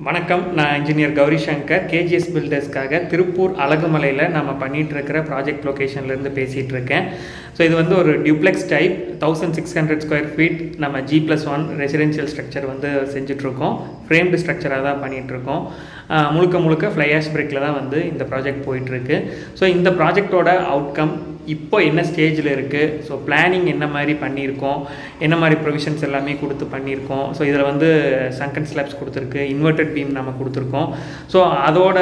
வணக்கம். நான் engineer Gowri Shankar. KGs பில்டர்ஸ்க்காக Tiruppur அழகுமலையில் நம்ம பண்ணிகிட்டு இருக்கிற ப்ராஜெக்ட் லொக்கேஷன்லேருந்து பேசிகிட்டு இருக்கேன். ஸோ இது வந்து ஒரு டியூப்ளெக்ஸ் டைப் 1600 ஸ்கொயர் ஃபீட் நம்ம G+1 ரெசிடென்ஷியல் ஸ்ட்ரக்சர் வந்து செஞ்சிட்ருக்கோம். ஃப்ரேம்டு ஸ்ட்ரக்சராக தான் பண்ணிகிட்ருக்கோம். முழுக்க ஃப்ளை ஆஷ் பிரிக்கில் தான் வந்து இந்த ப்ராஜெக்ட் போயிட்டுருக்கு. ஸோ இந்த ப்ராஜெக்டோட அவுட்கம் இப்போ என்ன ஸ்டேஜில் இருக்குது, ஸோ பிளானிங் என்ன மாதிரி பண்ணியிருக்கோம், என்ன மாதிரி ப்ரொவிஷன்ஸ் எல்லாமே கொடுத்து பண்ணியிருக்கோம். ஸோ இதில் வந்து சங்கன் ஸ்லாப்ஸ் கொடுத்துருக்கு, இன்வெர்டட் பீம் நம்ம கொடுத்துருக்கோம். ஸோ அதோட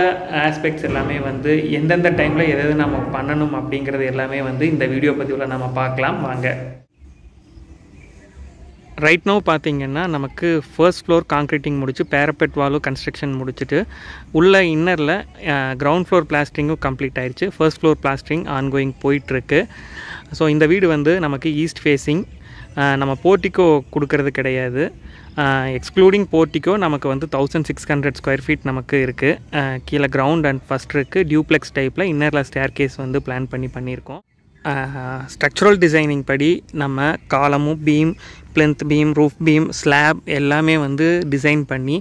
ஆஸ்பெக்ட்ஸ் எல்லாமே வந்து எந்தெந்த டைமில் எது நம்ம பண்ணணும் அப்படிங்கிறது எல்லாமே வந்து இந்த வீடியோ பதிவில் நம்ம பார்க்கலாம் வாங்க. ரைட் நோ பார்த்திங்கன்னா நமக்கு ஃபர்ஸ்ட் ஃப்ளோர் கான்க்ரீட்டிங் முடிச்சு பேரப்பெட் வாலும் கன்ஸ்ட்ரக்ஷன் முடிச்சுட்டு உள்ள இன்னரில் கிரவுண்ட் ஃப்ளோர் பிளாஸ்டரிங்கும் கம்ப்ளீட் ஆயிடுச்சு. ஃபர்ஸ்ட் ஃப்ளோர் பிளாஸ்டரிங் ஆன்கோயிங் போயிட்டுருக்கு. ஸோ இந்த வீடு வந்து நமக்கு ஈஸ்ட் ஃபேஸிங், நம்ம போர்ட்டிக்கோ கொடுக்கறது கிடையாது. எக்ஸ்க்ளூடிங் போர்ட்டிக்கோ நமக்கு வந்து 1600 ஸ்கொயர் ஃபீட் நமக்கு இருக்குது. கீழே கிரவுண்ட் அண்ட் ஃபஸ்ட் இருக்குது. டியூப்ளெக்ஸ் டைப்பில் இன்னரில் ஸ்டேர் கேஸ் வந்து பிளான் பண்ணியிருக்கோம். ஸ்ட்ரக்சரல் டிசைனிங் படி நம்ம காலமும் beam, plinth beam, roof beam, slab எல்லாமே வந்து டிசைன் பண்ணி,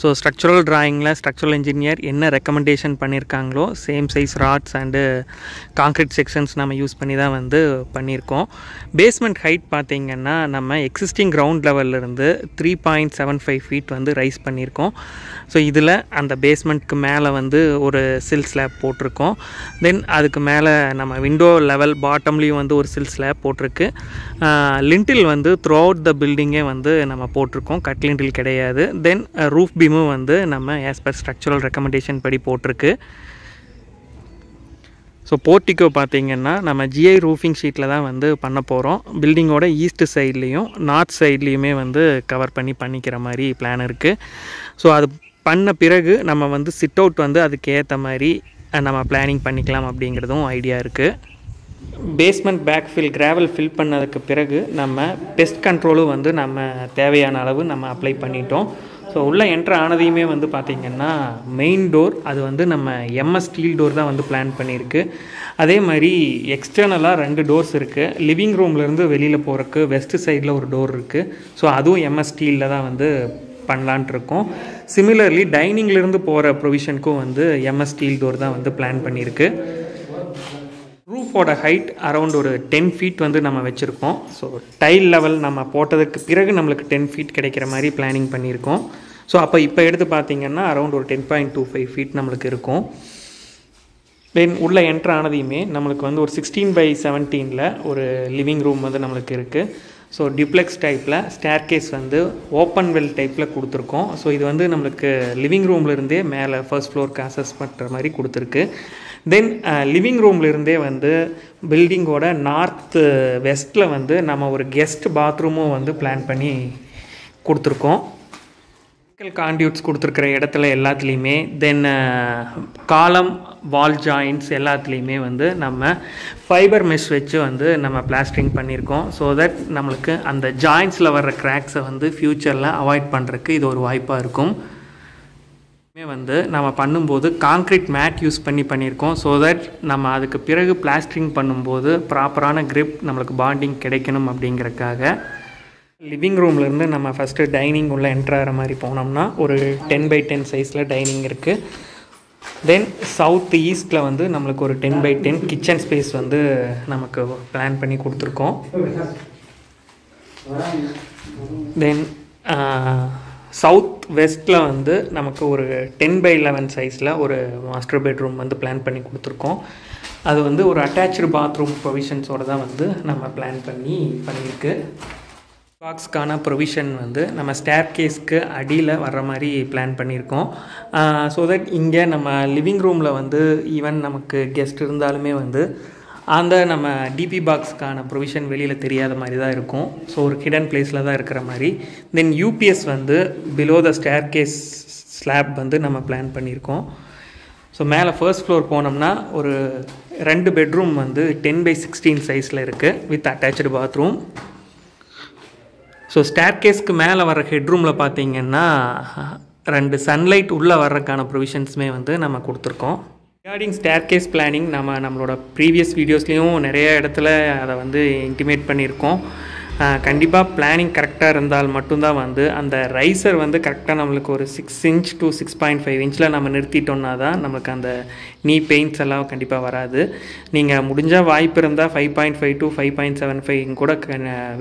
ஸோ ஸ்ட்ரக்சரல் ட்ராயிங்கில் ஸ்ட்ரக்சரல் இன்ஜினியர் என்ன ரெக்கமெண்டேஷன் பண்ணியிருக்காங்களோ same size rods and concrete sections நம்ம யூஸ் பண்ணி தான் வந்து பண்ணியிருக்கோம். பேஸ்மெண்ட் ஹைட் பார்த்திங்கன்னா நம்ம எக்ஸிஸ்டிங் கிரவுண்ட் லெவல்லேருந்து 3.75 ஃபீட் வந்து ரைஸ் பண்ணியிருக்கோம். ஸோ இதில் அந்த பேஸ்மெண்ட்க்கு மேலே வந்து ஒரு சில் ஸ்லாப் போட்டிருக்கோம். தென் அதுக்கு மேலே நம்ம விண்டோ லெவல் பாட்டம்லேயும் வந்து ஒரு சில் ஸ்லாப் போட்டிருக்கு. லிண்டில் வந்து த்ரூ அவுட் த பில்டிங்கே வந்து நம்ம போட்டிருக்கோம், கட் லிண்டில் கிடையாது. தென் ரூஃப் பீமும் வந்து நம்ம ஆஸ் பர் ஸ்ட்ரக்சரல் ரெக்கமெண்டேஷன் படி போட்டிருக்கு. ஸோ போர்ட்டிக்கோ பார்த்திங்கன்னா நம்ம ஜிஐ ரூஃபிங் ஷீட்டில் தான் வந்து பண்ண போகிறோம். பில்டிங்கோட ஈஸ்ட் சைட்லேயும் நார்த் சைட்லேயுமே வந்து கவர் பண்ணிக்கிற மாதிரி பிளான் இருக்குது. ஸோ அது பண்ண பிறகு நம்ம வந்து சிட் அவுட் வந்து அதுக்கு ஏற்ற மாதிரி நம்ம பிளானிங் பண்ணிக்கலாம் அப்படிங்கிறதும் ஐடியா இருக்குது. Basement backfill gravel fill பண்ணதுக்கு பிறகு நம்ம பெஸ்ட் கண்ட்ரோலும் வந்து நம்ம தேவையான அளவு நம்ம அப்ளை பண்ணிட்டோம். ஸோ உள்ளே என்ட்ரு ஆனதையுமே வந்து பார்த்திங்கன்னா மெயின் டோர் அது வந்து நம்ம எம்எஸ் ஸ்டீல் டோர் தான் வந்து பிளான் பண்ணியிருக்கு. அதே மாதிரி எக்ஸ்டர்னலாக 2 டோர்ஸ் இருக்குது. லிவிங் ரூம்லேருந்து வெளியில் போகிறக்கு வெஸ்ட் சைடில் ஒரு டோர் இருக்குது. ஸோ அதுவும் எம்எஸ் ஸ்டீலில் தான் வந்து பண்ணலான்ட்டு இருக்கோம். சிமிலர்லி டைனிங்லேருந்து போகிற ப்ரொவிஷனுக்கும் வந்து எம்எஸ் ஸ்டீல் டோர் தான் வந்து பிளான் பண்ணியிருக்கு. ரூஃபோட ஹைட் அரவுண்ட் ஒரு 10 ஃபீட் வந்து நம்ம வச்சுருக்கோம். ஸோ டைல் லெவல் நம்ம போட்டதுக்கு பிறகு நம்மளுக்கு 10 ஃபீட் கிடைக்கிற மாதிரி பிளானிங் பண்ணியிருக்கோம். ஸோ அப்போ இப்போ எடுத்து பார்த்திங்கன்னா அரவுண்ட் ஒரு 10.25 ஃபீட் நம்மளுக்கு இருக்கும். தென் உள்ளே என்ட்ரு ஆனதையுமே நம்மளுக்கு வந்து ஒரு 16/17 ஒரு லிவிங் ரூம் வந்து நம்மளுக்கு இருக்குது. ஸோ டியூப்ளெக்ஸ் டைப்பில் ஸ்டேர் கேஸ் வந்து ஓப்பன் வெல் டைப்பில் கொடுத்துருக்கோம். ஸோ இது வந்து நம்மளுக்கு லிவிங் ரூம்லேருந்தே மேலே ஃபர்ஸ்ட் ஃப்ளோருக்கு அசஸ் பண்ணுற மாதிரி கொடுத்துருக்கு. தென் லிவிங் ரூம்லேருந்தே வந்து பில்டிங்கோட நார்த் வெஸ்ட்டில் வந்து நம்ம ஒரு கெஸ்ட் பாத்ரூமும் வந்து பிளான் பண்ணி கொடுத்துருக்கோம். கான்டியூட்ஸ் கொடுத்துருக்கிற இடத்துல எல்லாத்துலேயுமே தென் காலம் வால் ஜாயின்ட்ஸ் எல்லாத்துலேயுமே வந்து நம்ம ஃபைபர் மெஷ் வச்சு வந்து நம்ம பிளாஸ்டரிங் பண்ணியிருக்கோம். ஸோ தட் நம்மளுக்கு அந்த ஜாயின்ட்ஸில் வர்ற கிராக்ஸை வந்து ஃப்யூச்சரில் அவாய்ட் பண்ணுறதுக்கு இது ஒரு வாய்ப்பாக இருக்கும். வந்து நம்ம பண்ணும்போது கான்க்ரீட் மேட் யூஸ் பண்ணியிருக்கோம். ஸோ தட் நம்ம அதுக்கு பிறகு பிளாஸ்டரிங் பண்ணும்போது ப்ராப்பரான கிரிப் நம்மளுக்கு பாண்டிங் கிடைக்கணும் அப்படிங்கிறதுக்காக. லிவிங் ரூம்லேருந்து நம்ம ஃபஸ்ட்டு டைனிங் உள்ள என்ட்ரு ஆகிற மாதிரி போனோம்னா ஒரு 10/10 சைஸில் டைனிங் இருக்குது. தென் சவுத் ஈஸ்ட்டில் வந்து நம்மளுக்கு ஒரு 10/10 கிச்சன் ஸ்பேஸ் வந்து நமக்கு பிளான் பண்ணி கொடுத்துருக்கோம். தென் சவுத் வெஸ்ட்டில் வந்து நமக்கு ஒரு 10/11 சைஸில் ஒரு மாஸ்டர் பெட்ரூம் வந்து பிளான் பண்ணி கொடுத்துருக்கோம். அது வந்து ஒரு அட்டாச்சு பாத்ரூம் ப்ரொவிஷன்ஸோடு தான் வந்து நம்ம பிளான் பண்ணியிருக்கு. பாக்ஸ்க்கான ப்ரொவிஷன் வந்து நம்ம ஸ்டேர் கேஸ்க்கு அடியில் வர்ற மாதிரி பிளான் பண்ணியிருக்கோம். ஸோ தட் இங்கே நம்ம லிவிங் ரூமில் வந்து ஈவன் நமக்கு கெஸ்ட் இருந்தாலுமே வந்து அந்த நம்ம டிபி பாக்ஸ்க்கான ப்ரொவிஷன் வெளியில் தெரியாத மாதிரி தான் இருக்கும். ஸோ ஒரு ஹிடன் பிளேஸில் தான் இருக்கிற மாதிரி. தென் யூபிஎஸ் வந்து below the staircase slab வந்து நம்ம பிளான் பண்ணியிருக்கோம். ஸோ மேலே ஃபர்ஸ்ட் ஃப்ளோர் போனோம்னா ஒரு 2 பெட்ரூம் வந்து 10/16 சைஸில் இருக்குது வித் அட்டாச்சு பாத்ரூம். ஸோ ஸ்டேர் கேஸ்க்கு மேலே வர ஹெட்ரூமில் பார்த்திங்கன்னா 2 சன்லைட் உள்ளே வர்றதுக்கான ப்ரொவிஷன்ஸுமே வந்து நம்ம கொடுத்துருக்கோம். ரிகார்டிங் ஸ்டேர் கேஸ் பிளானிங் நம்மளோட ப்ரீவியஸ் வீடியோஸ்லேயும் நிறைய இடத்துல அதை வந்து இன்டிமேட் பண்ணியிருக்கோம். கண்டிப்பாக பிளானிங் கரெக்டாக இருந்தால் மட்டும்தான் வந்து அந்த ரைசர் வந்து கரெக்டாக நம்மளுக்கு ஒரு 6 inch to 6.5 inch நம்ம நிறுத்திட்டோம்னா தான் நமக்கு அந்த நீ பெயின்ஸ் எல்லாம் கண்டிப்பாக வராது. நீங்கள் முடிஞ்சால் வாய்ப்பு இருந்தால் 5.5 to 5.75 கூட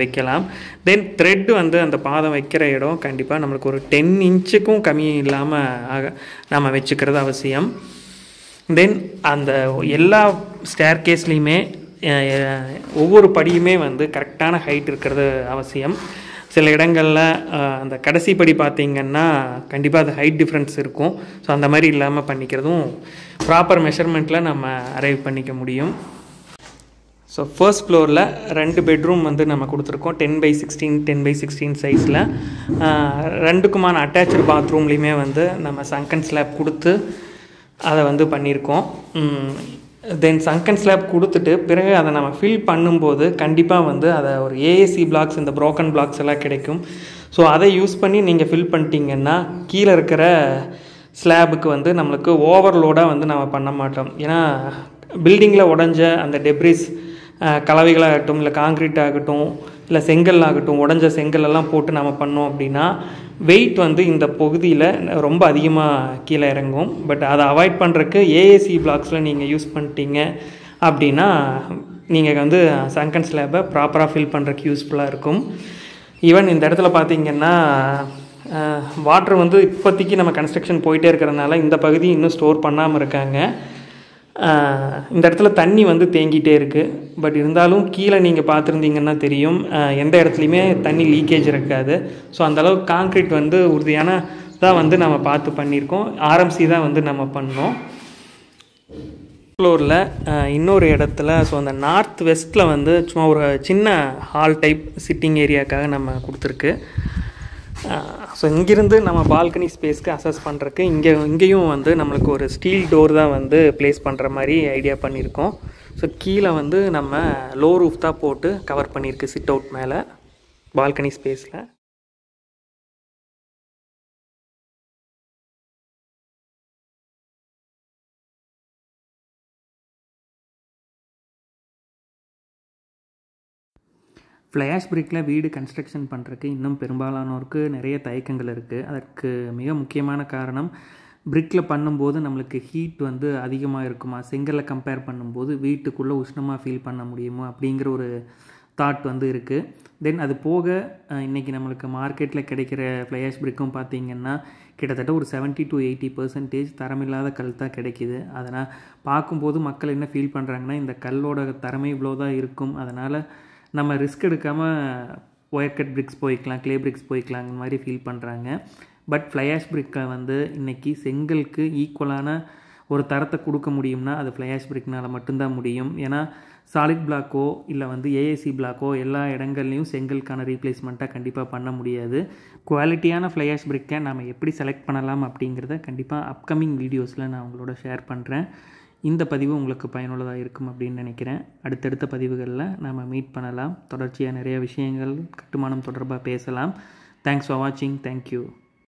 வைக்கலாம். தென் த்ரெட் வந்து அந்த பாதம் வைக்கிற இடம் கண்டிப்பாக நம்மளுக்கு ஒரு 10 inchக்கும் கம்மி இல்லாமல் நம்ம வச்சுக்கிறது அவசியம். தென் அந்த எல்லா ஸ்டேர் கேஸ்லேயுமே ஒவ்வொரு படியுமே வந்து கரெக்டான ஹைட் இருக்கிறது அவசியம். சில இடங்களில் அந்த கடைசி படி பார்த்திங்கன்னா கண்டிப்பாக அது ஹைட் டிஃப்ரென்ஸ் இருக்கும். ஸோ அந்த மாதிரி இல்லாமல் பண்ணிக்கிறதும் ப்ராப்பர் மெஷர்மெண்ட்டில் நம்ம அரைவ் பண்ணிக்க முடியும். ஸோ ஃபர்ஸ்ட் ஃப்ளோரில் 2 பெட்ரூம் வந்து நம்ம கொடுத்துருக்கோம் 10x16 10x16 சைஸில். ரெண்டுக்குமான அட்டாச்சு பாத்ரூம்லேயுமே வந்து நம்ம சங்கன் ஸ்லாப் கொடுத்து அதை வந்து பண்ணியிருக்கோம். தென் சங்கன் ஸ்லாப் கொடுத்துட்டு பிறகு அதை நம்ம ஃபில் பண்ணும்போது கண்டிப்பாக வந்து அதை ஒரு ஏஏசி பிளாக்ஸ் இந்த ப்ரோக்கன் பிளாக்ஸ் எல்லாம் கிடைக்கும். ஸோ அதை யூஸ் பண்ணி நீங்கள் ஃபில் பண்ணிட்டீங்கன்னா கீழே இருக்கிற ஸ்லாபுக்கு வந்து நம்மளுக்கு ஓவர்லோடாக வந்து நம்ம பண்ண மாட்டோம். ஏன்னா பில்டிங்கில் உடஞ்ச அந்த டெப்ரிஸ் கலவைகளாகட்டும் இல்லை காங்க்ரீட் ஆகட்டும் இல்லை செங்கல் ஆகட்டும் உடஞ்ச செங்கல்லாம் போட்டு நம்ம பண்ணோம் அப்படின்னா வெயிட் வந்து இந்த பகுதியில் ரொம்ப அதிகமாக கீழே இறங்கும். பட் அதை அவாய்ட் பண்ணுறதுக்கு ஏஏசி பிளாக்ஸில் நீங்கள் யூஸ் பண்ணிட்டீங்க அப்படின்னா நீங்கள் வந்து சங்கன் ஸ்லாபை ப்ராப்பராக ஃபில் பண்ணுறதுக்கு யூஸ்ஃபுல்லாக இருக்கும். ஈவன் இந்த இடத்துல பார்த்திங்கன்னா வாட்டர் வந்து இப்போதைக்கு நம்ம கன்ஸ்ட்ரக்ஷன் போயிட்டே இருக்கிறதுனால இந்த பகுதி இன்னும் ஸ்டோர் பண்ணாமல் இருக்காங்க. இந்த இடத்துல தண்ணி வந்து தேங்கிட்டே இருக்குது. பட் இருந்தாலும் கீழே நீங்கள் பார்த்துருந்தீங்கன்னா தெரியும் எந்த இடத்துலையுமே தண்ணி லீக்கேஜ் இருக்காது. ஸோ அந்தளவுக்கு காங்க்ரீட் வந்து உறுதியான தான் வந்து நம்ம பார்த்து பண்ணியிருக்கோம். ஆர்எம்சி தான் வந்து நம்ம பண்ணோம். ஃப்ளோரில் இன்னொரு இடத்துல ஸோ அந்த நார்த் வெஸ்ட்டில் வந்து சும்மா ஒரு சின்ன ஹால் டைப் சிட்டிங் ஏரியாவுக்காக நம்ம கொடுத்துருக்கு. ஸோ இங்கேருந்து நம்ம பால்கனி ஸ்பேஸ்க்கு அசஸ் பண்ணுறதுக்கு இங்கேயும் வந்து நம்மளுக்கு ஒரு ஸ்டீல் டோர் தான் வந்து ப்ளேஸ் பண்ணுற மாதிரி ஐடியா பண்ணியிருக்கோம். ஸோ கீழே வந்து நம்ம லோ ரூஃப் தான் போட்டு கவர் பண்ணியிருக்கு சிட் அவுட் மேலே பால்கனி ஸ்பேஸில். ஃப்ளையாஷ் பிரிக்கில் வீடு கன்ஸ்ட்ரக்ஷன் பண்ணுறதுக்கு இன்னும் பெரும்பாலானோருக்கு நிறைய தயக்கங்கள் இருக்குது. அதற்கு மிக முக்கியமான காரணம் பிரிக்கில் பண்ணும்போது நம்மளுக்கு ஹீட் வந்து அதிகமாக இருக்குமா, செங்கலை கம்பேர் பண்ணும்போது வீட்டுக்குள்ளே உஷ்ணமாக ஃபீல் பண்ண முடியுமா அப்படிங்கிற ஒரு தாட் வந்து இருக்குது. தென் அது போக இன்றைக்கி நம்மளுக்கு மார்க்கெட்டில் கிடைக்கிற ஃப்ளையாஷ் பிரிக்கும் பார்த்திங்கன்னா கிட்டத்தட்ட ஒரு 70 to 80% தரமில்லாத கல் தான் கிடைக்கிது. அதனால் பார்க்கும்போது மக்கள் என்ன ஃபீல் பண்ணுறாங்கன்னா இந்த கல்லோட தரமே இவ்வளோ தான் இருக்கும், அதனால் நம்ம ரிஸ்க் எடுக்காமல் ஒயர் கட் பிரிக்ஸ் போய்க்கலாம், க்ளே பிரிக்ஸ் போய்க்கலாங்கிற மாதிரி ஃபீல் பண்ணுறாங்க. பட் ஃப்ளையாஷ் பிரிக்கை வந்து இன்றைக்கி செங்கலுக்கு ஈக்குவலான ஒரு தரத்தை கொடுக்க முடியும்னா அது ஃப்ளையாஷ் பிரிக்னால் மட்டும்தான் முடியும். ஏன்னா சாலிட் பிளாக்கோ இல்லை வந்து ஏஏசி பிளாக்கோ எல்லா இடங்கள்லையும் செங்கலுக்கான ரீப்ளேஸ்மெண்ட்டாக கண்டிப்பாக பண்ண முடியாது. குவாலிட்டியான ஃப்ளையாஷ் பிரிக்கை நாம் எப்படி செலக்ட் பண்ணலாம் அப்படிங்கிறத கண்டிப்பாக அப்கமிங் வீடியோஸில் நான் உங்களோட ஷேர் பண்ணுறேன். இந்த பதிவு உங்களுக்கு பயனுள்ளதாக இருக்கும் அப்படின்னு நினைக்கிறேன். அடுத்தடுத்த பதிவுகளில் நாம் மீட் பண்ணலாம். தொடர்ச்சியாக நிறைய விஷயங்கள் கட்டுமானம் தொடர்பாக பேசலாம். தேங்க்ஸ் ஃபார் வாட்சிங். தேங்க்யூ.